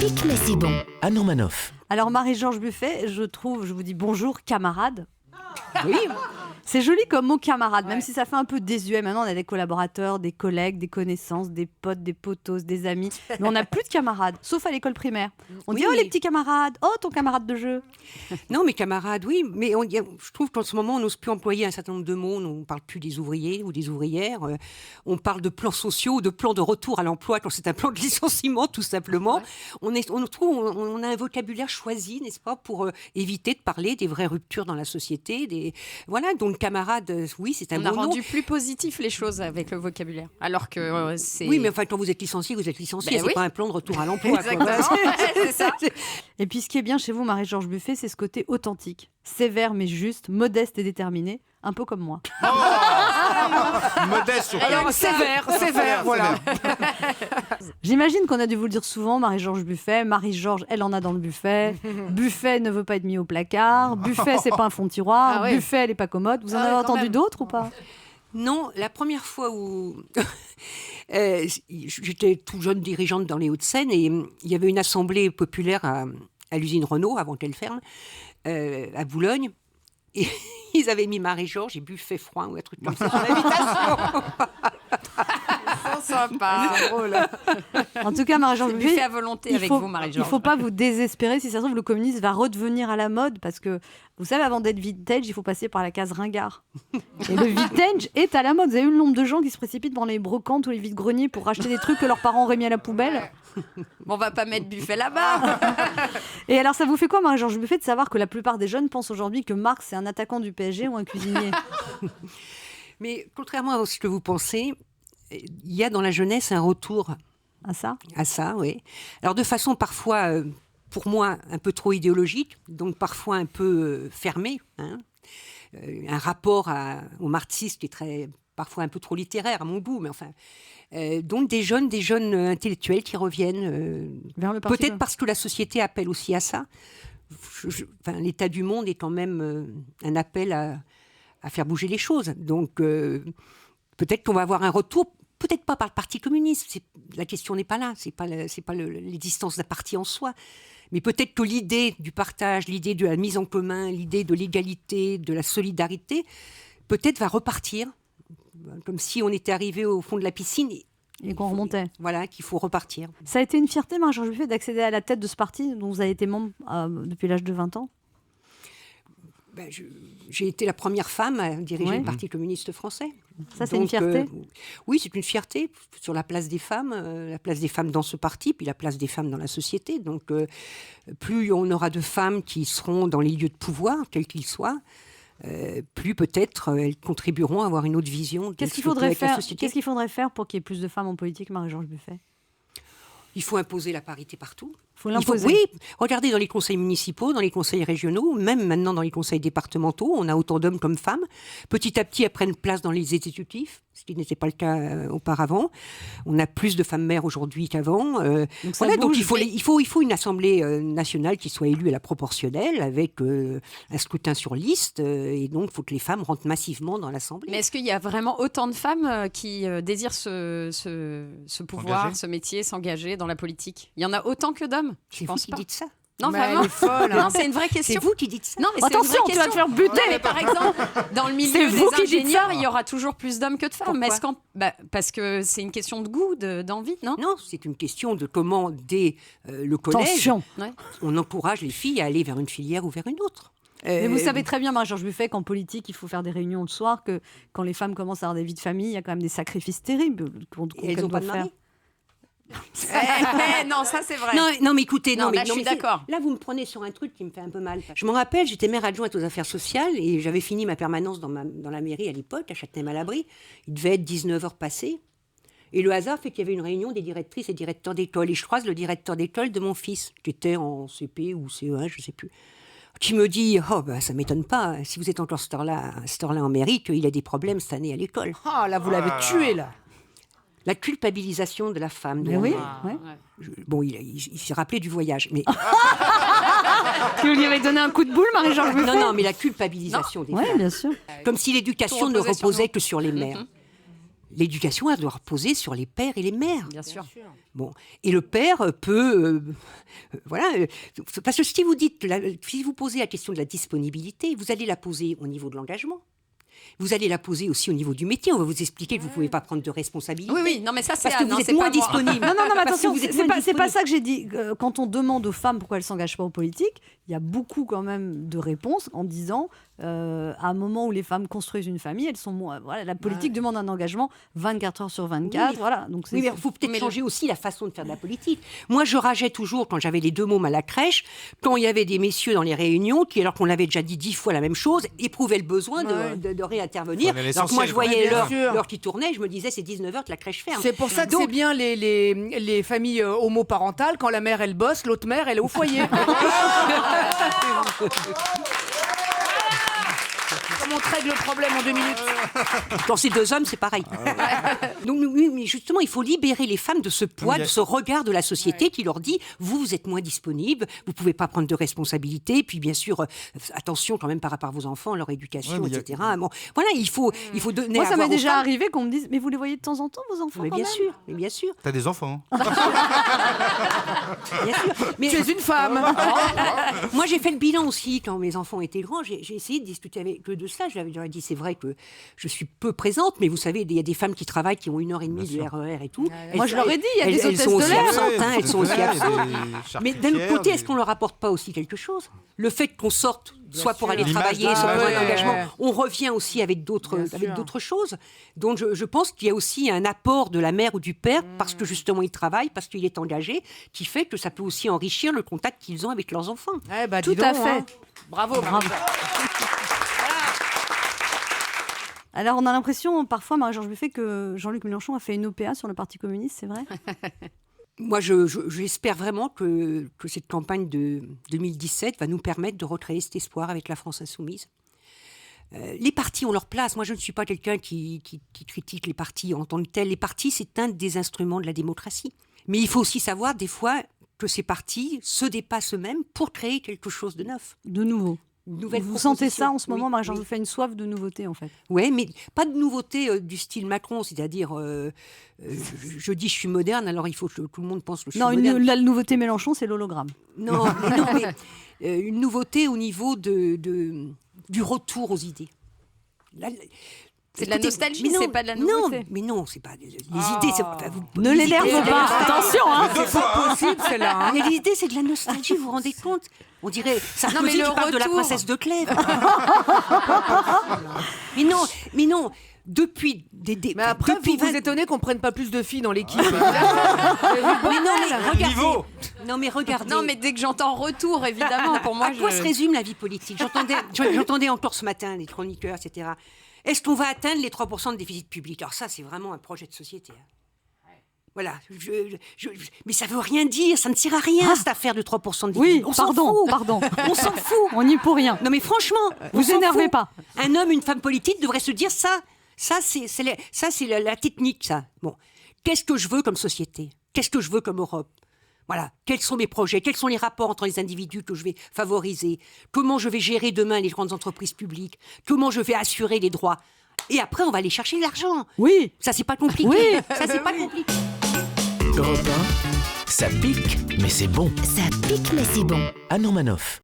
atypique, mais c'est bon. Anne Romanoff. Alors Marie-Georges Buffet, je vous dis bonjour camarade. Oui. C'est joli comme mot camarade, même si ça fait un peu désuet. Maintenant, on a des collaborateurs, des collègues, des connaissances, des potes, des potos, des amis. Mais on n'a plus de camarades, sauf à l'école primaire. On dit « Oh, les petits camarades !»« Oh, ton camarade de jeu !» Non, mais camarades, oui. Mais je trouve qu'en ce moment, on n'ose plus employer un certain nombre de mots. On ne parle plus des ouvriers ou des ouvrières. On parle de plans sociaux, de plans de retour à l'emploi quand c'est un plan de licenciement, tout simplement. Ouais. On a un vocabulaire choisi, n'est-ce pas, pour éviter de parler des vraies ruptures dans la société. Voilà, donc camarade, oui, c'est un bon nom. On a rendu plus positif les choses avec le vocabulaire. Alors que c'est... Oui, mais enfin, quand vous êtes licencié, vous êtes licencié. C'est pas un plan de retour à l'emploi. C'est ça. Et puis, ce qui est bien chez vous, Marie-Georges Buffet, c'est ce côté authentique. Sévère mais juste, modeste et déterminé. Un peu comme moi. Modeste surtout. Alors, sévère, voilà. J'imagine qu'on a dû vous le dire souvent, Marie-Georges Buffet. Marie-Georges, elle en a dans le buffet. Buffet ne veut pas être mis au placard. Buffet, c'est pas un fond de tiroir. Ah ouais. Buffet, elle est pas commode. Vous en avez entendu d'autres ou pas? Non, la première fois où j'étais tout jeune dirigeante dans les Hauts-de-Seine et il y avait une assemblée populaire à l'usine Renault, avant qu'elle ferme, à Boulogne. Et ils avaient mis Marie-Georges et Buffet froid ou un truc comme ça sur l'invitation. C'est sympa. C'est drôle. En tout cas, Marie-Georges Buffet à volonté avec vous, Marie-Georges. Il ne faut pas vous désespérer. Si ça se trouve, le communisme va redevenir à la mode parce que, vous savez, avant d'être vintage, il faut passer par la case ringard. Et le vintage est à la mode. Vous avez vu le nombre de gens qui se précipitent dans les brocantes ou les vides-greniers pour racheter des trucs que leurs parents auraient mis à la poubelle? Bon, on va pas mettre Buffet là-bas. Et alors, ça vous fait quoi, Marie-Georges Buffet, de savoir que la plupart des jeunes pensent aujourd'hui que Marx, c'est un attaquant du PSG ou un cuisinier? Mais contrairement à ce que vous pensez, il y a dans la jeunesse un retour à ça. À ça, oui. Alors de façon parfois, pour moi, un peu trop idéologique, donc parfois un peu fermé. Hein. Un rapport au marxisme qui est parfois un peu trop littéraire à mon goût, mais enfin... donc des jeunes intellectuels qui reviennent, vers le parti peut-être parce que la société appelle aussi à ça. L'état du monde est quand même un appel à faire bouger les choses. Donc peut-être qu'on va avoir un retour, peut-être pas par le Parti communiste, la question n'est pas là, c'est pas l'existence d'un parti en soi, mais peut-être que l'idée du partage, l'idée de la mise en commun, l'idée de l'égalité, de la solidarité, peut-être va repartir, comme si on était arrivé au fond de la piscine et qu'on remontait. Voilà, qu'il faut repartir. Ça a été une fierté, Marie-Georges Buffet, d'accéder à la tête de ce parti dont vous avez été membre depuis l'âge de 20 ans? J'ai été la première femme à diriger le Parti communiste français. Ça, c'est une fierté? Oui, c'est une fierté sur la place des femmes dans ce parti, puis la place des femmes dans la société. Donc, plus on aura de femmes qui seront dans les lieux de pouvoir, quels qu'ils soient, plus peut-être elles contribueront à avoir une autre vision de Qu'est-ce qu'il faudrait faire pour qu'il y ait plus de femmes en politique, Marie-Georges Buffet? Il faut imposer la parité partout. Faut l'imposer. Oui, regardez dans les conseils municipaux, dans les conseils régionaux, même maintenant dans les conseils départementaux, on a autant d'hommes comme femmes. Petit à petit, elles prennent place dans les exécutifs, ce qui n'était pas le cas auparavant. On a plus de femmes maires aujourd'hui qu'avant. Donc il faut une assemblée nationale qui soit élue à la proportionnelle, avec un scrutin sur liste, et donc il faut que les femmes rentrent massivement dans l'assemblée. Mais est-ce qu'il y a vraiment autant de femmes qui désirent ce pouvoir, ce métier, s'engager dans la politique? Il y en a autant que d'hommes? C'est vous qui dites ça? Non, mais vraiment. elle est folle. Non, c'est une vraie question. C'est vous qui dites ça. Non, mais attention, tu vas te faire buter. Non, mais par exemple, dans le milieu des ingénieurs, il y aura toujours plus d'hommes que de femmes. Parce que c'est une question de goût, d'envie, non? Non, c'est une question de comment, dès le collège, on encourage les filles à aller vers une filière ou vers une autre. Mais vous savez très bien, Marie-Georges Buffet, qu'en politique, il faut faire des réunions le soir, que quand les femmes commencent à avoir des vies de famille, il y a quand même des sacrifices terribles elles n'ont pas de mari. Non, ça c'est vrai. Non, mais écoutez, je suis d'accord. Là, vous me prenez sur un truc qui me fait un peu mal. Je me rappelle, j'étais maire adjointe aux affaires sociales et j'avais fini ma permanence dans la mairie à l'époque, à Châtenay-Malabry. Il devait être 19h passées. Et le hasard fait qu'il y avait une réunion des directrices et directeurs d'école. Et je croise le directeur d'école de mon fils, qui était en CP ou CE1, je ne sais plus, qui me dit « Oh, ça ne m'étonne pas, si vous êtes encore cette heure-là en mairie, qu'il a des problèmes cette année à l'école. » Ah, là, vous l'avez tué, là. La culpabilisation de la femme. Oui. Bon, il s'est rappelé du voyage, mais... Tu lui avais donné un coup de boule, Marie-Georges Buffet? Non, mais la culpabilisation des femmes. Oui, bien sûr. Comme si l'éducation ne reposait que sur les mères. l'éducation, elle doit reposer sur les pères et les mères. Bien sûr. Bon, et le père peut, parce que si vous posez la question de la disponibilité, vous allez la poser au niveau de l'engagement. Vous allez la poser aussi au niveau du métier. On va vous expliquer que vous ne pouvez pas prendre de responsabilité. Oui, non, mais ça, c'est... Parce que vous êtes moins disponible. Non, mais attention, c'est pas ça que j'ai dit. Quand on demande aux femmes pourquoi elles ne s'engagent pas en politique, il y a beaucoup quand même de réponses en disant, à un moment où les femmes construisent une famille, elles sont moins... Voilà, la politique demande un engagement 24 heures sur 24. Oui, voilà, donc mais il faut peut-être changer aussi la façon de faire de la politique. Moi, je rageais toujours, quand j'avais les 2 mômes à la crèche, quand il y avait des messieurs dans les réunions qui, alors qu'on avait déjà dit 10 fois la même chose, éprouvaient le besoin de réintervenir. Donc moi, je voyais l'heure qui tournait, je me disais, c'est 19h que la crèche ferme. C'est pour ça que c'est bien les familles homoparentales, quand la mère, elle bosse, l'autre mère, elle est au foyer. Comment on règle le problème en 2 minutes? Quand c'est 2 hommes, c'est pareil. Donc, oui, mais justement, il faut libérer les femmes de ce poids, de ce regard de la société qui leur dit, vous êtes moins disponible, vous ne pouvez pas prendre de responsabilité, puis bien sûr, attention quand même par rapport à vos enfants, leur éducation, etc. Bon, voilà, il faut donner. Moi, ça m'est déjà arrivé qu'on me dise, mais vous les voyez de temps en temps, vos enfants? Mais bien sûr, mais bien sûr. T'as des enfants, Bien sûr. Mais tu es une femme. Moi, j'ai fait le bilan aussi quand mes enfants étaient grands. J'ai essayé de discuter avec eux de ça. Je leur ai dit, c'est vrai que je suis peu présente, mais vous savez, il y a des femmes qui travaillent, qui ont 1h30 du RER et tout. Moi, je leur ai dit, il y a des hôtesses elles sont de aussi l'air. absentes, elles sont aussi absentes. Mais d'un autre côté, est-ce qu'on leur apporte pas aussi quelque chose? Le fait qu'on sorte, soit pour aller travailler, soit pour un engagement, on revient aussi avec d'autres choses. Donc, je pense qu'il y a aussi un apport de la mère ou du père, parce que justement, il travaille, parce qu'il est engagé, qui fait que ça peut aussi enrichir le contact qu'ils ont avec leurs enfants. Tout à fait. Bravo. Alors, on a l'impression, parfois, Marie-Georges Buffet, que Jean-Luc Mélenchon a fait une OPA sur le Parti communiste, c'est vrai? Moi, j'espère vraiment que cette campagne de 2017 va nous permettre de recréer cet espoir avec la France insoumise. Les partis ont leur place. Moi, je ne suis pas quelqu'un qui critique les partis en tant que tels. Les partis, c'est un des instruments de la démocratie. Mais il faut aussi savoir, des fois, que ces partis se dépassent eux-mêmes pour créer quelque chose de neuf. De nouveau. Vous sentez ça en ce moment, Marie-Georges Buffet, une soif de nouveauté, en fait? Oui, mais pas de nouveauté du style Macron, c'est-à-dire, je dis je suis moderne, alors il faut que tout le monde pense que je suis moderne. Non, la nouveauté Mélenchon, c'est l'hologramme. Non, mais une nouveauté au niveau du retour aux idées. C'est de la nostalgie, c'est pas de la nouveauté. Non, mais non, c'est pas les idées. Ne l'énerve pas, attention. C'est pas possible, celle-là. Mais les idées, c'est de la nostalgie, vous vous rendez compte? On dirait Sarkozy qui parle de la princesse de Clèves. mais non. Depuis mais après, vous vous étonnez qu'on prenne pas plus de filles dans l'équipe. mais regardez. Non, mais dès que j'entends retour, évidemment, pour moi, à quoi se résume la vie politique? J'entendais encore ce matin les chroniqueurs, etc. Est-ce qu'on va atteindre les 3% de déficit public? Alors ça, c'est vraiment un projet de société. Voilà. Mais ça veut rien dire, ça ne sert à rien, cette affaire de 3% de déficit. Oui, pardon. On s'en fout. On n'y est pour rien. Non, mais franchement, vous énervez pas. Un homme, une femme politique devrait se dire ça. Ça, c'est la technique, ça. Bon. Qu'est-ce que je veux comme société? Qu'est-ce que je veux comme Europe? Voilà. Quels sont mes projets? Quels sont les rapports entre les individus que je vais favoriser? Comment je vais gérer demain les grandes entreprises publiques? Comment je vais assurer les droits? Et après, on va aller chercher l'argent. Oui. Ça, c'est pas compliqué. Oui. Ça, c'est pas compliqué. Europe 1, ça pique, mais c'est bon. Ça pique, mais c'est bon. Anne Romanoff.